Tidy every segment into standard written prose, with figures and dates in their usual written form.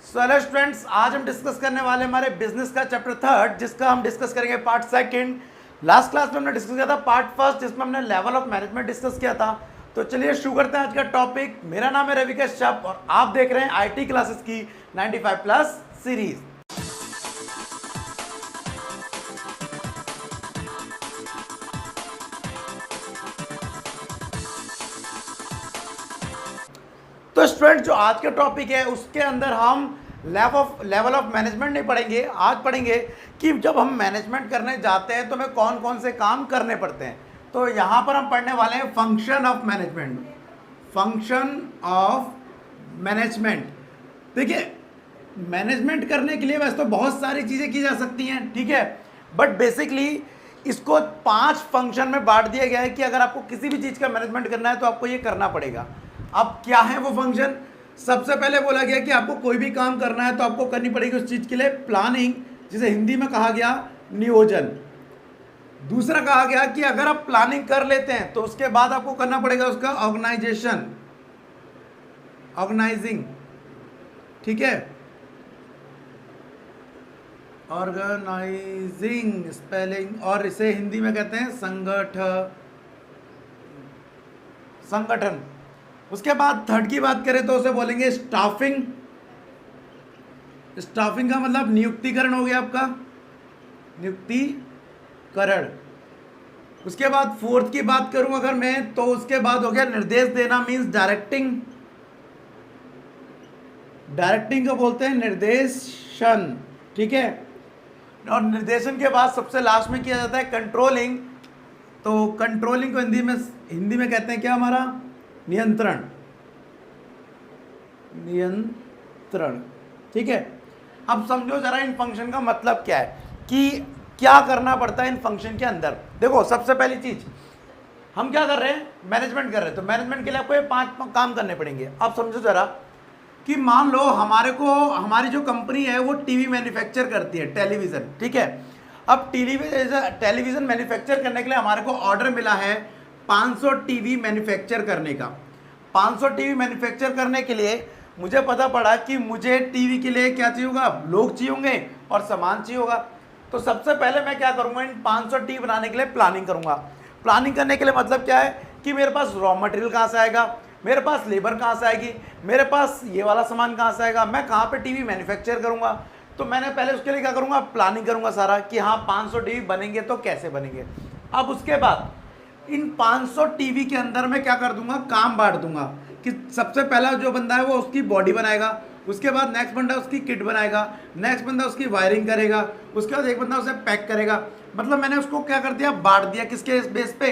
So hello students, आज हम discuss करने वाले हमारे बिजनेस का चैप्टर थर्ड, जिसका हम डिस्कस करेंगे पार्ट सेकंड। लास्ट क्लास में हमने डिस्कस किया था पार्ट फर्स्ट, जिसमें हमने लेवल ऑफ मैनेजमेंट डिस्कस किया था। तो चलिए शुरू करते हैं आज का टॉपिक। मेरा नाम है रवि कश्यप और आप देख रहे हैं आईटी क्लासेस की 95 प्लस सीरीज। तो स्टूडेंट, जो आज का टॉपिक है उसके अंदर हम लेवल ऑफ मैनेजमेंट नहीं पढ़ेंगे। आज पढ़ेंगे कि जब हम मैनेजमेंट करने जाते हैं तो हमें कौन कौन से काम करने पड़ते हैं। तो यहाँ पर हम पढ़ने वाले हैं function of management. Function of management, देखिए मैनेजमेंट करने के लिए वैसे तो बहुत सारी चीज़ें की जा सकती हैं, ठीक है, बट बेसिकली इसको 5 फंक्शन में बांट दिया गया है कि अगर आपको किसी भी चीज़ का मैनेजमेंट करना है तो आपको ये करना पड़ेगा। अब क्या है वो फंक्शन? सबसे पहले बोला गया कि आपको कोई भी काम करना है तो आपको करनी पड़ेगी उस चीज़ के लिए प्लानिंग, जिसे हिंदी में कहा गया नियोजन। दूसरा कहा गया कि अगर आप प्लानिंग कर लेते हैं तो उसके बाद आपको करना पड़ेगा उसका ऑर्गेनाइजेशन, ऑर्गेनाइजिंग, ठीक है, ऑर्गेनाइजिंग स्पेलिंग, और इसे हिंदी में कहते हैं संगठन। उसके बाद थर्ड की बात करें तो उसे बोलेंगे स्टाफिंग। स्टाफिंग का मतलब नियुक्तिकरण हो गया आपका, नियुक्तिकरण। उसके बाद फोर्थ की बात करूं अगर मैं, तो उसके बाद हो गया निर्देश देना, मींस डायरेक्टिंग। डायरेक्टिंग को बोलते हैं निर्देशन, ठीक है। और निर्देशन के बाद सबसे लास्ट में किया जाता है कंट्रोलिंग। तो कंट्रोलिंग को हिंदी में कहते हैं क्या हमारा? नियंत्रण, नियंत्रण, ठीक है। अब समझो जरा इन फंक्शन का मतलब क्या है, कि क्या करना पड़ता है इन फंक्शन के अंदर। देखो सबसे पहली चीज, हम क्या कर रहे हैं? मैनेजमेंट कर रहे हैं। तो मैनेजमेंट के लिए आपको ये 5 काम करने पड़ेंगे। अब समझो जरा कि मान लो हमारी जो कंपनी है वो टीवी मैन्युफैक्चर करती है, टेलीविजन, ठीक है। अब टेलीविजन मैन्युफैक्चर करने के लिए हमारे को ऑर्डर मिला है 500 टीवी मैन्युफैक्चर करने का। 500 टीवी मैन्युफैक्चर करने के लिए मुझे पता पड़ा कि मुझे टीवी के लिए क्या चाहिए होगा? लोग चाहिए होंगे और सामान चाहिए होगा। तो सबसे पहले मैं क्या करूंगा? इन 500 टीवी बनाने के लिए प्लानिंग करूंगा। प्लानिंग करने के लिए मतलब क्या है कि मेरे पास रॉ मटेरियल कहाँ से आएगा, मेरे पास लेबर कहाँ से आएगी, मेरे पास ये वाला सामान कहाँ से आएगा, मैं कहाँ पे टीवी मैन्युफैक्चर करूंगा। तो मैंने पहले उसके लिए क्या करूंगा? प्लानिंग करूंगा सारा, कि हाँ 500 टीवी बनेंगे तो कैसे बनेंगे। अब उसके बाद इन 500 टीवी के अंदर मैं क्या कर दूंगा? काम बांट दूंगा कि सबसे पहला जो बंदा है वो उसकी बॉडी बनाएगा, उसके बाद नेक्स्ट बंदा उसकी किट बनाएगा, नेक्स्ट बंदा उसकी वायरिंग करेगा, उसके बाद एक बंदा उसे पैक करेगा। मतलब मैंने उसको क्या कर दिया? बांट दिया। किसके बेस पे?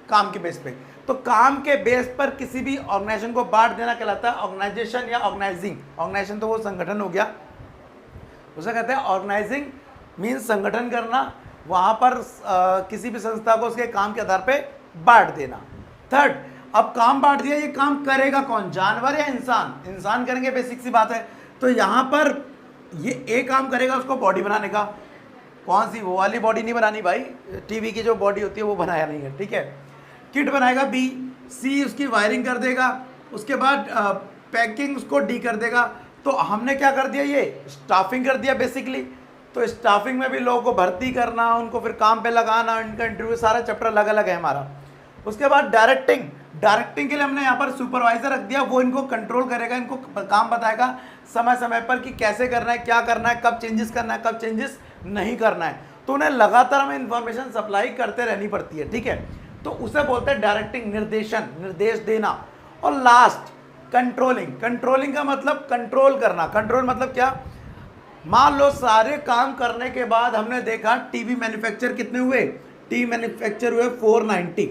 काम के बेस पे। तो काम के बेस पर किसी भी ऑर्गेनाइजेशन को बांट देना कहलाता है ऑर्गेनाइजेशन या ऑर्गेनाइजिंग। ऑर्गेनाइजेशन तो वो संगठन हो गया, उसे कहते हैं ऑर्गेनाइजिंग, मीन्स संगठन करना, वहां पर किसी भी संस्था को उसके काम के आधार पे बांट देना। थर्ड, अब काम बांट दिया, ये काम करेगा कौन? जानवर या इंसान? इंसान करेंगे, बेसिक सी बात है। तो यहां पर ये एक काम करेगा उसको बॉडी बनाने का। कौन सी? वो वाली बॉडी नहीं बनानी भाई, टीवी की जो बॉडी होती है वो बनाया नहीं है, ठीक है। किट बनाएगा बी, सी उसकी वायरिंग कर देगा, उसके बाद पैकिंग उसको डी कर देगा। तो हमने क्या कर दिया? ये स्टाफिंग कर दिया बेसिकली। तो स्टाफिंग में भी लोगों को भर्ती करना, उनको फिर काम पे लगाना, इनका इंटरव्यू, सारा चैप्टर अलग अलग है हमारा। उसके बाद डायरेक्टिंग। डायरेक्टिंग के लिए हमने यहाँ पर सुपरवाइजर रख दिया, वो इनको कंट्रोल करेगा, इनको काम बताएगा समय समय पर कि कैसे करना है, क्या करना है, कब चेंजेस करना है, कब चेंजेस नहीं करना है। तो उन्हें लगातार हमें इंफॉर्मेशन सप्लाई करते रहनी पड़ती है, ठीक है। तो उसे बोलते हैं डायरेक्टिंग, निर्देशन, निर्देश देना। और लास्ट कंट्रोलिंग। कंट्रोलिंग का मतलब कंट्रोल करना। कंट्रोल मतलब क्या? मान लो सारे काम करने के बाद हमने देखा टीवी मैन्युफैक्चर कितने हुए? टीवी मैन्युफैक्चर हुए 490,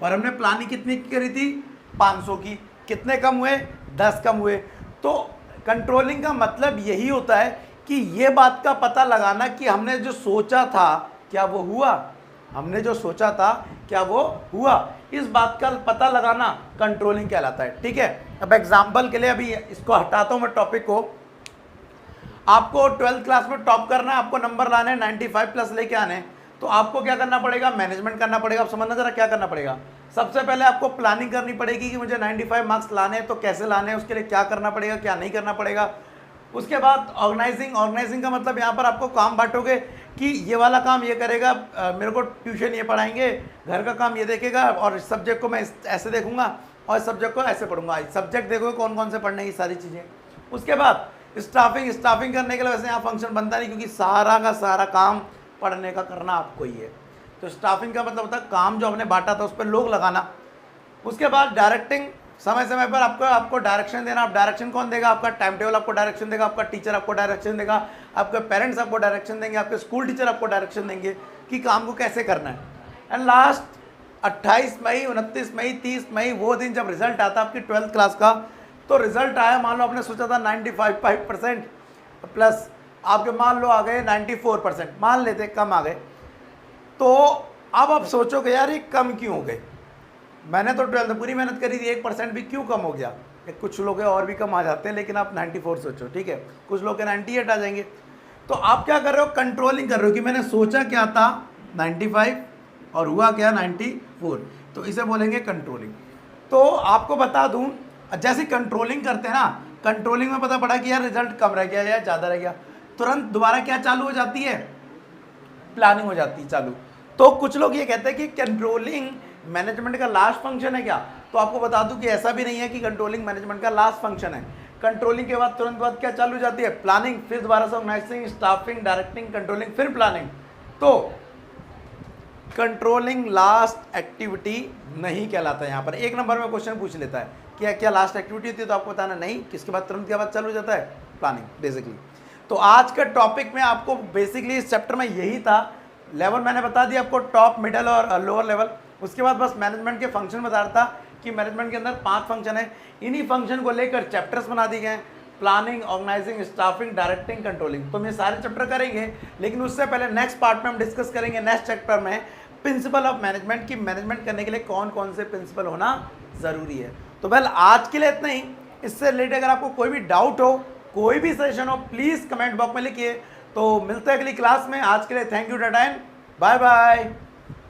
और हमने प्लानिंग कितनी करी थी? 500 की। कितने कम हुए? 10 कम हुए। तो कंट्रोलिंग का मतलब यही होता है कि ये बात का पता लगाना कि हमने जो सोचा था क्या वो हुआ, हमने जो सोचा था क्या वो हुआ, इस बात का पता लगाना कंट्रोलिंग कहलाता है, ठीक है। अब एग्जाम्पल के लिए अभी इसको हटाता हूं मैं टॉपिक को। आपको 12th क्लास में टॉप करना है, आपको नंबर लाने हैं 95 प्लस लेके आने हैं, तो आपको क्या करना पड़ेगा? मैनेजमेंट करना पड़ेगा। आप समझना जरा क्या करना पड़ेगा। सबसे पहले आपको प्लानिंग करनी पड़ेगी कि मुझे 95 मार्क्स लाने हैं, तो कैसे लाने हैं, उसके लिए क्या करना पड़ेगा, क्या नहीं करना पड़ेगा। उसके बाद ऑर्गेनाइजिंग का मतलब यहाँ पर आपको काम बांटोगे कि ये वाला काम ये करेगा, मेरे को ट्यूशन ये पढ़ाएंगे, घर का काम ये देखेगा, और इस सब्जेक्ट को मैं ऐसे देखूंगा और इस सब्जेक्ट को ऐसे पढ़ूंगा। सब्जेक्ट देखोगे कौन कौन से पढ़ने की सारी चीज़ें। उसके बाद स्टाफिंग करने के लिए वैसे यहाँ फंक्शन बनता नहीं, क्योंकि सारा का सारा काम पढ़ने का करना आपको ही है। तो स्टाफिंग का मतलब होता है काम जो हमने बांटा था उस पर लोग लगाना। उसके बाद डायरेक्टिंग, समय समय पर आपको डायरेक्शन देना। आप डायरेक्शन कौन देगा? आपका टाइम टेबल आपको डायरेक्शन देगा, आपका टीचर आपको डायरेक्शन देगा, आपके पेरेंट्स आपको डायरेक्शन देंगे, आपके स्कूल टीचर आपको डायरेक्शन देंगे कि काम को कैसे करना है। एंड लास्ट 28 मई, 29 मई, 30 मई वो दिन जब रिजल्ट आता आपकी 12th क्लास का, तो रिजल्ट आया, मान लो आपने सोचा था 95% प्लस, आपके मान लो आ गए 94%, मान लेते कम आ गए। तो अब आप सोचोगे यार ये कम क्यों हो गए, मैंने तो 12th में पूरी मेहनत करी थी, 1% भी क्यों कम हो गया। कुछ लोग और भी कम आ जाते हैं, लेकिन आप 94 सोचो, ठीक है, कुछ लोग के 98 आ जाएंगे। तो आप क्या कर रहे हो? कंट्रोलिंग कर रहे हो कि मैंने सोचा क्या था 95 और हुआ क्या 94, तो इसे बोलेंगे कंट्रोलिंग। तो आपको बता दूं, जैसे कंट्रोलिंग करते हैं ना, कंट्रोलिंग में पता पड़ा कि यार रिजल्ट कम रह गया या ज़्यादा रह गया, तुरंत दोबारा क्या चालू हो जाती है? प्लानिंग हो जाती है चालू। तो कुछ लोग ये कहते हैं कि कंट्रोलिंग मैनेजमेंट का लास्ट फंक्शन है क्या? तो आपको बता दूं कि ऐसा भी नहीं है कि कंट्रोलिंग मैनेजमेंट का लास्ट फंक्शन है। कंट्रोलिंग के बाद तुरंत बाद क्या चालू हो जाती है? प्लानिंग, फिर दोबारा से ऑर्गेनाइजिंग, स्टाफिंग, डायरेक्टिंग, कंट्रोलिंग, फिर प्लानिंग। तो कंट्रोलिंग लास्ट एक्टिविटी नहीं कहलाता है। यहाँ पर 1 नंबर में क्वेश्चन पूछ लेता है कि क्या लास्ट एक्टिविटी होती है, तो आपको बताना नहीं, किसके बाद तुरंत के बाद चालू हो जाता है? Planning basically. तो आज के टॉपिक में आपको बेसिकली इस चैप्टर में यही था। लेवल मैंने बता दिया आपको, टॉप, मिडल और लोअर लेवल। उसके बाद बस मैनेजमेंट के फंक्शन बता रहा था कि मैनेजमेंट के अंदर 5 फंक्शन है, इन्हीं फंक्शन को लेकर चैप्टर्स बना दिए गए, planning, organising, staffing, directing, controlling. तो हम ये सारे चैप्टर करेंगे, लेकिन उससे पहले नेक्स्ट पार्ट में हम डिस्कस करेंगे, नेक्स्ट चैप्टर में प्रिंसिपल ऑफ मैनेजमेंट, की मैनेजमेंट करने के लिए कौन कौन से प्रिंसिपल होना ज़रूरी है। तो वेल आज के लिए इतना ही। इससे रिलेटेड अगर आपको कोई भी डाउट हो, कोई भी सजेशन हो, प्लीज़ कमेंट बॉक्स में लिखिए। तो मिलते हैं अगली क्लास में। आज के लिए thank you, tata and bye bye.